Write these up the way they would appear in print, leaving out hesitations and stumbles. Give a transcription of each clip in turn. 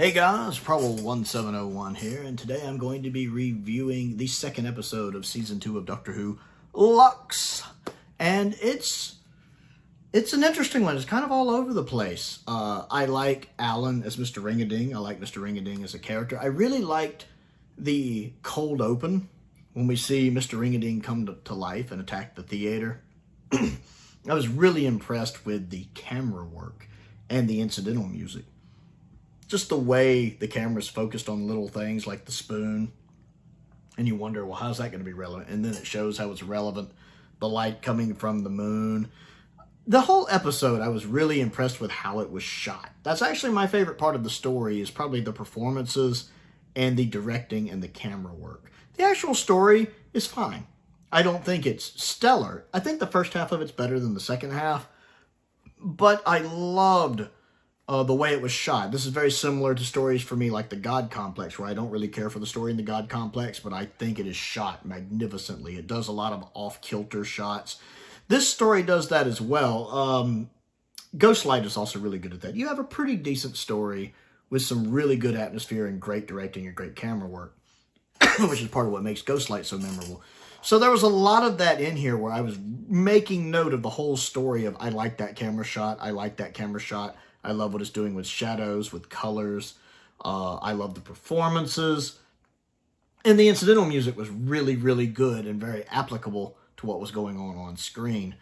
Hey guys, Prowl 1701 here, and today I'm going to be reviewing the second episode of Season 2 of Doctor Who, Lux. And it's an interesting one. It's kind of all over the place. I like Alan as Mr. Ring-a-Ding. I like Mr. Ring-a-Ding as a character. I really liked the cold open when we see Mr. Ring-a-Ding come to life and attack the theater. I was really impressed with the camera work and the incidental music. Just the way the camera's focused on little things like the spoon. And you wonder, well, how's that going to be relevant? And then it shows how it's relevant. The light coming from the moon. The whole episode, I was really impressed with how it was shot. That's actually my favorite part of the story, is probably the performances and the directing and the camera work. The actual story is fine. I don't think it's stellar. I think the first half of it's better than the second half. But I loved the way it was shot. This is very similar to stories for me like the God Complex, where I don't really care for the story in the God Complex, but I think it is shot magnificently. It does a lot of off-kilter shots. This story does that as well. Ghostlight is also really good at that. You have a pretty decent story with some really good atmosphere and great directing and great camera work, which is part of what makes Ghostlight so memorable. So there was a lot of that in here where I was making note of the whole story of, I like that camera shot, I like that camera shot. I love what it's doing with shadows, with colors. I love the performances. And the incidental music was really, really good and very applicable to what was going on screen.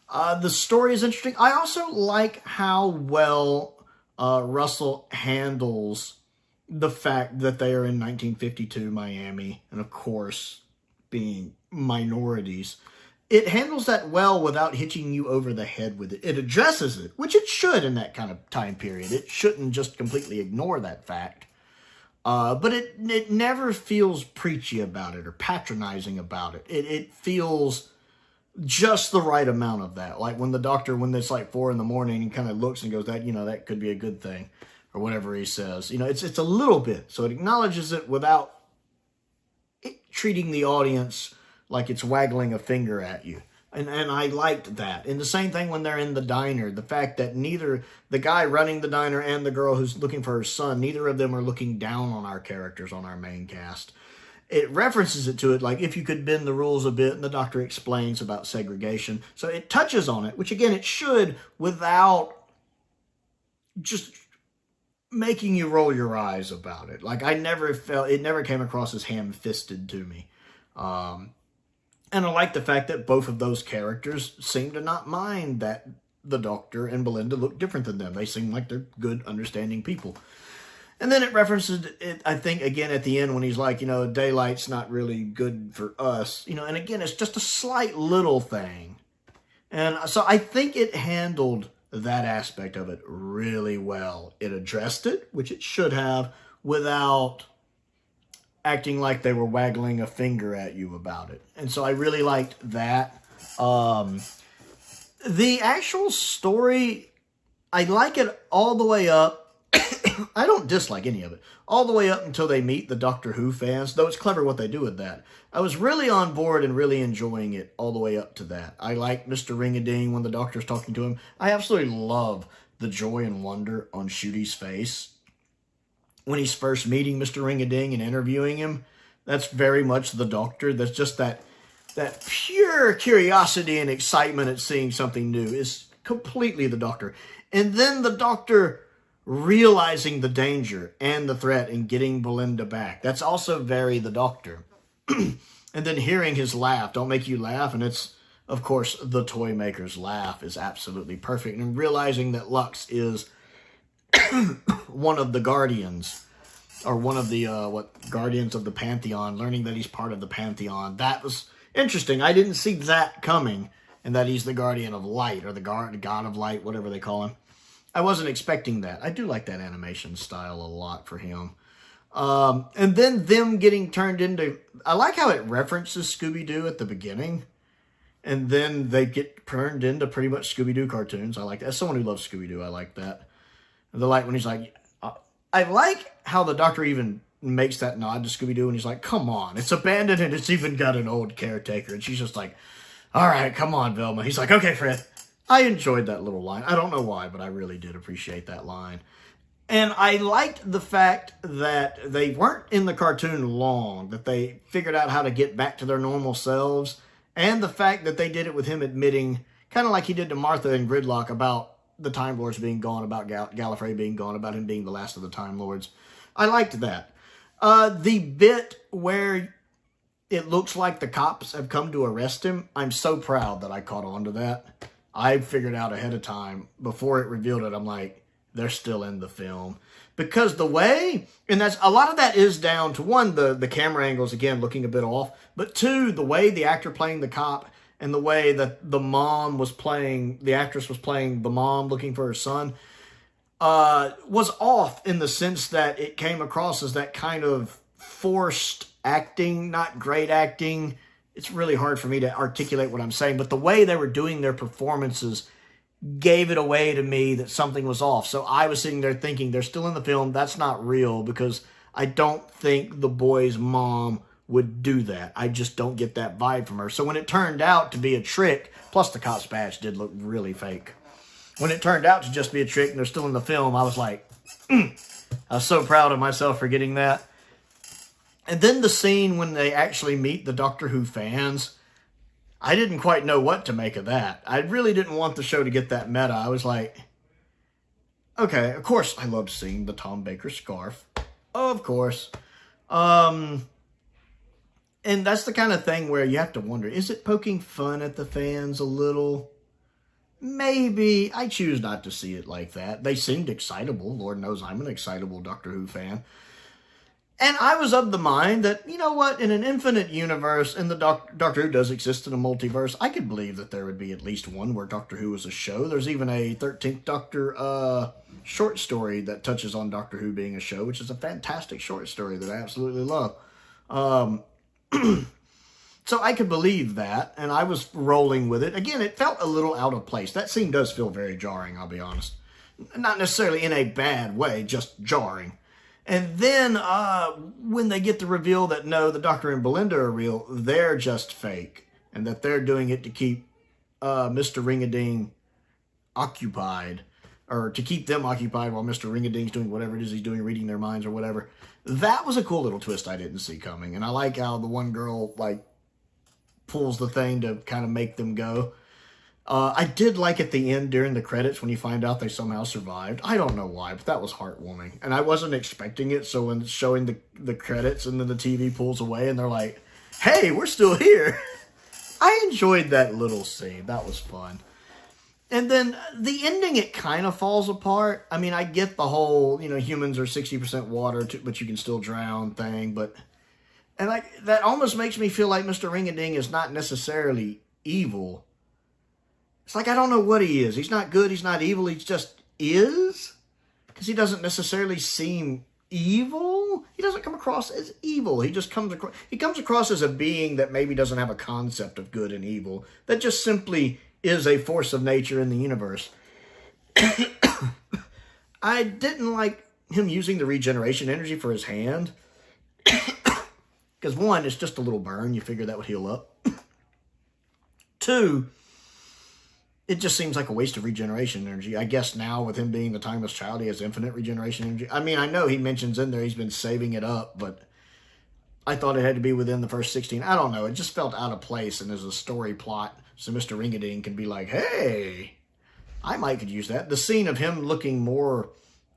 The story is interesting. I also like how well Russell handles the fact that they are in 1952 Miami, and of course, being minorities. It handles that well without hitting you over the head with it. It addresses it, which it should in that kind of time period. It shouldn't just completely ignore that fact. But it never feels preachy about it or patronizing about it. It feels just the right amount of that. Like when the doctor, when it's like 4 in the morning, he kind of looks and goes, that could be a good thing, or whatever he says. It's a little bit. So it acknowledges it without treating the audience like it's waggling a finger at you. And I liked that. And the same thing when they're in the diner. The fact that neither the guy running the diner and the girl who's looking for her son, neither of them are looking down on our characters, on our main cast. It references it to it, like if you could bend the rules a bit, and the doctor explains about segregation. So it touches on it, which again, it should, without just making you roll your eyes about it. Like it never came across as ham-fisted to me. And I like the fact that both of those characters seem to not mind that the Doctor and Belinda look different than them. They seem like they're good, understanding people. And then it references it, I think, again at the end when he's like, daylight's not really good for us. And again, it's just a slight little thing. And so I think it handled that aspect of it really well. It addressed it, which it should have, without acting like they were waggling a finger at you about it. And so I really liked that. The actual story, I like it all the way up. I don't dislike any of it. All the way up until they meet the Doctor Who fans, though it's clever what they do with that. I was really on board and really enjoying it all the way up to that. I like Mr. Ring-a-Ding when the Doctor's talking to him. I absolutely love the joy and wonder on Ncuti's face when he's first meeting Mr. Ring-a-Ding and interviewing him. That's very much the Doctor. That's just that pure curiosity and excitement at seeing something new is completely the Doctor. And then the Doctor realizing the danger and the threat and getting Belinda back. That's also very the Doctor. And then hearing his laugh, don't make you laugh, and it's, of course, the toy maker's laugh is absolutely perfect. And realizing that Lux is one of the Guardians, or one of the Guardians of the Pantheon, learning that he's part of the Pantheon. That was interesting. I didn't see that coming, and that he's the Guardian of Light, or the God of Light, whatever they call him. I wasn't expecting that. I do like that animation style a lot for him. And then them getting turned into... I like how it references Scooby-Doo at the beginning, and then they get turned into pretty much Scooby-Doo cartoons. I like that. As someone who loves Scooby-Doo, I like that. The like when he's like, I like how the Doctor even makes that nod to Scooby-Doo, and he's like, come on, it's abandoned and it's even got an old caretaker. And she's just like, all right, come on, Velma. He's like, okay, Fred. I enjoyed that little line. I don't know why, but I really did appreciate that line. And I liked the fact that they weren't in the cartoon long, that they figured out how to get back to their normal selves, and the fact that they did it with him admitting, kind of like he did to Martha in Gridlock, about the Time Lords being gone, about Gallifrey being gone, about him being the last of the Time Lords. I liked that. The bit where it looks like the cops have come to arrest him, I'm so proud that I caught on to that. I figured out ahead of time, before it revealed it, I'm like, they're still in the film. Because the way, and that's a lot of that is down to, one, the camera angles, again, looking a bit off, but two, the way the actor playing the cop and the way that the mom was playing, the actress was playing the mom looking for her son, was off in the sense that it came across as that kind of forced acting, not great acting. It's really hard for me to articulate what I'm saying, but the way they were doing their performances gave it away to me that something was off. So I was sitting there thinking, they're still in the film. That's not real, because I don't think the boy's mom would do that. I just don't get that vibe from her. So when it turned out to be a trick, plus the cop's badge did look really fake. When it turned out to just be a trick and they're still in the film, I was like, I was so proud of myself for getting that. And then the scene when they actually meet the Doctor Who fans, I didn't quite know what to make of that. I really didn't want the show to get that meta. I was like, okay, of course I loved seeing the Tom Baker scarf. Of course. And that's the kind of thing where you have to wonder, is it poking fun at the fans a little? Maybe. I choose not to see it like that. They seemed excitable. Lord knows I'm an excitable Doctor Who fan. And I was of the mind that, you know what, in an infinite universe, and the Doctor Who does exist in a multiverse, I could believe that there would be at least one where Doctor Who is a show. There's even a 13th Doctor short story that touches on Doctor Who being a show, which is a fantastic short story that I absolutely love. So I could believe that, and I was rolling with it. Again, it felt a little out of place. That scene does feel very jarring, I'll be honest. Not necessarily in a bad way, just jarring. And then when they get the reveal that, no, the Doctor and Belinda are real, they're just fake. And that they're doing it to keep Mr. Ring-a-Ding occupied. Or to keep them occupied while Mr. Ring-a-Ding's doing whatever it is he's doing, reading their minds or whatever. That was a cool little twist I didn't see coming. And I like how the one girl, like, pulls the thing to kind of make them go. I did like at the end during the credits when you find out they somehow survived. I don't know why, but that was heartwarming. And I wasn't expecting it, so when it's showing the credits and then the TV pulls away and they're like, hey, we're still here. I enjoyed that little scene. That was fun. And then the ending, it kind of falls apart. I mean, I get the whole, you know, humans are 60% water, but you can still drown thing. But, and like, that almost makes me feel like Mr. Ring-a-Ding is not necessarily evil. It's like, I don't know what he is. He's not good. He's not evil. He just is. Because he doesn't necessarily seem evil. He doesn't come across as evil. He just comes across as a being that maybe doesn't have a concept of good and evil. That just simply is a force of nature in the universe. I didn't like him using the regeneration energy for his hand. Because one, it's just a little burn. You figure that would heal up. Two, it just seems like a waste of regeneration energy. I guess now with him being the timeless child, he has infinite regeneration energy. I mean, I know he mentions in there he's been saving it up, but I thought it had to be within the first 16. I don't know. It just felt out of place, and as a story plot, so Mr. Ring-a-Ding can be like, hey, I might could use that. The scene of him looking more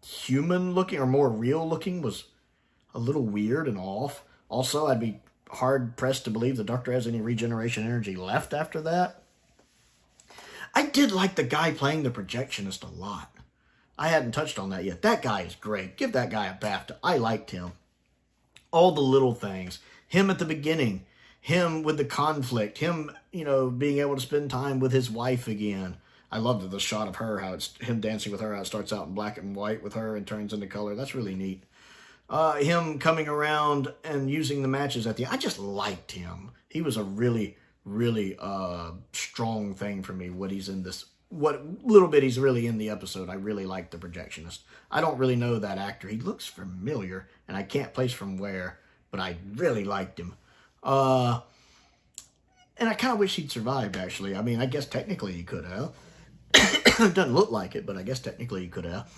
human looking or more real looking was a little weird and off. Also, I'd be hard pressed to believe the Doctor has any regeneration energy left after that. I did like the guy playing the projectionist a lot. I hadn't touched on that yet. That guy is great. Give that guy a BAFTA. I liked him. All the little things. Him at the beginning. Him with the conflict. Him, you know, being able to spend time with his wife again. I loved the shot of her, how it's him dancing with her, how it starts out in black and white with her and turns into color. That's really neat. Him coming around and using the matches at the end. I just liked him. He was a really strong thing for me, what little bit he's really in the episode. I really like the projectionist. I don't really know that actor. He looks familiar, and I can't place from where, but I really liked him. And I kind of wish he'd survived, actually. I mean, I guess technically he could have. It doesn't look like it, but I guess technically he could have.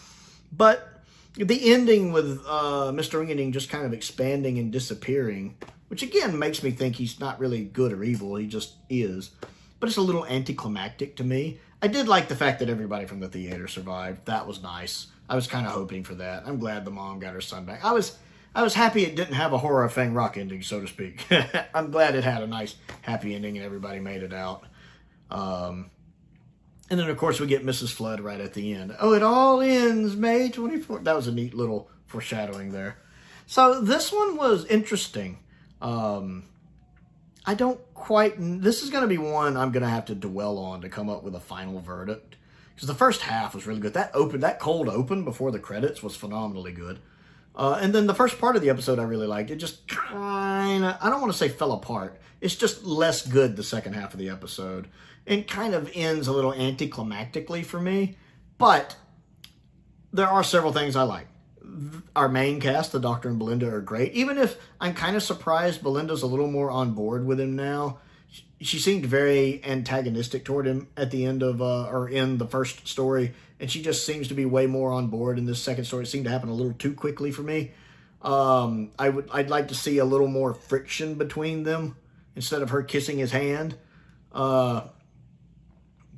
But the ending with Mr. Ring-a-Ding just kind of expanding and disappearing, which again makes me think he's not really good or evil, he just is. But it's a little anticlimactic to me. I did like the fact that everybody from the theater survived. That was nice. I was kind of hoping for that. I'm glad the mom got her son back. I was happy it didn't have a Horror of Fang Rock ending, so to speak. I'm glad it had a nice, happy ending and everybody made it out. And then, of course, we get Mrs. Flood right at the end. Oh, it all ends May 24th. That was a neat little foreshadowing there. So this one was interesting. I don't quite... This is going to be one I'm going to have to dwell on to come up with a final verdict. Because the first half was really good. That cold open before the credits was phenomenally good. And then the first part of the episode I really liked. It just kind of... I don't want to say fell apart. It's just less good the second half of the episode. And kind of ends a little anticlimactically for me. But there are several things I like. Our main cast, the Doctor and Belinda, are great. Even if I'm kind of surprised Belinda's a little more on board with him now. She seemed very antagonistic toward him at the end of, or in the first story. And she just seems to be way more on board in this second story. It seemed to happen a little too quickly for me. I'd like to see a little more friction between them instead of her kissing his hand.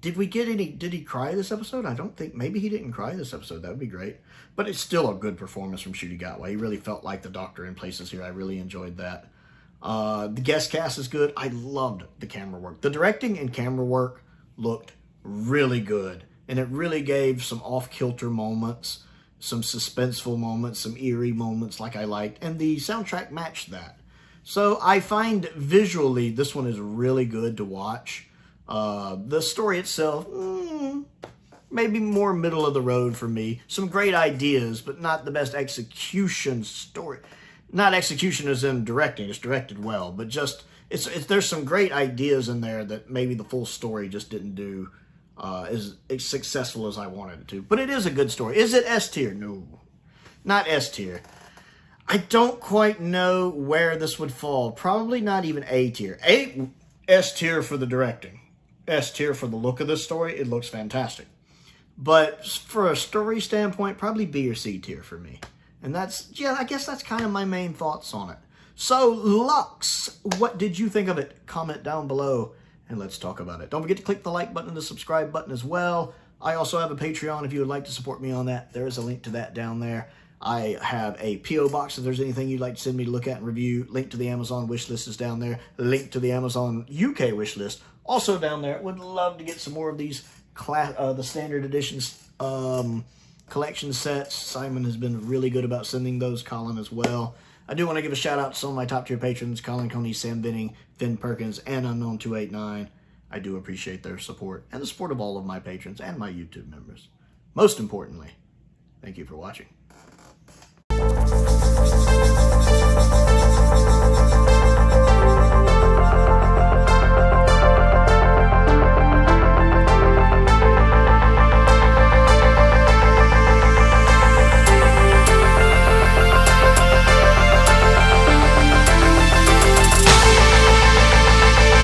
Did he cry this episode? I don't think, maybe he didn't cry this episode. That would be great. But it's still a good performance from Ncuti Gatwa. He really felt like the Doctor in places here. I really enjoyed that. The guest cast is good. I loved the camera work. The directing and camera work looked really good. And it really gave some off-kilter moments, some suspenseful moments, some eerie moments like I liked. And the soundtrack matched that. So I find visually this one is really good to watch. The story itself, maybe more middle of the road for me. Some great ideas, but not the best execution story. Not execution as in directing, it's directed well, but just, there's some great ideas in there that maybe the full story just didn't do as successful as I wanted it to. But it is a good story. Is it S tier? No, not S tier. I don't quite know where this would fall. Probably not even A tier. S tier for the directing. S tier for the look of this story. It looks fantastic. But for a story standpoint, probably B or C tier for me. And that's, yeah, I guess that's kind of my main thoughts on it. So, Lux, what did you think of it? Comment down below and let's talk about it. Don't forget to click the like button and the subscribe button as well. I also have a Patreon if you would like to support me on that. There is a link to that down there. I have a P.O. box if there's anything you'd like to send me to look at and review. Link to the Amazon wish list is down there. Link to the Amazon UK wish list also down there. Would love to get some more of these the standard editions collection sets. Simon has been really good about sending those. Colin as well. I do want to give a shout out to some of my top tier patrons: Colin Coney, Sam Venning, Finn Perkins, and Unknown289. I do appreciate their support and the support of all of my patrons and my YouTube members. Most importantly, thank you for watching.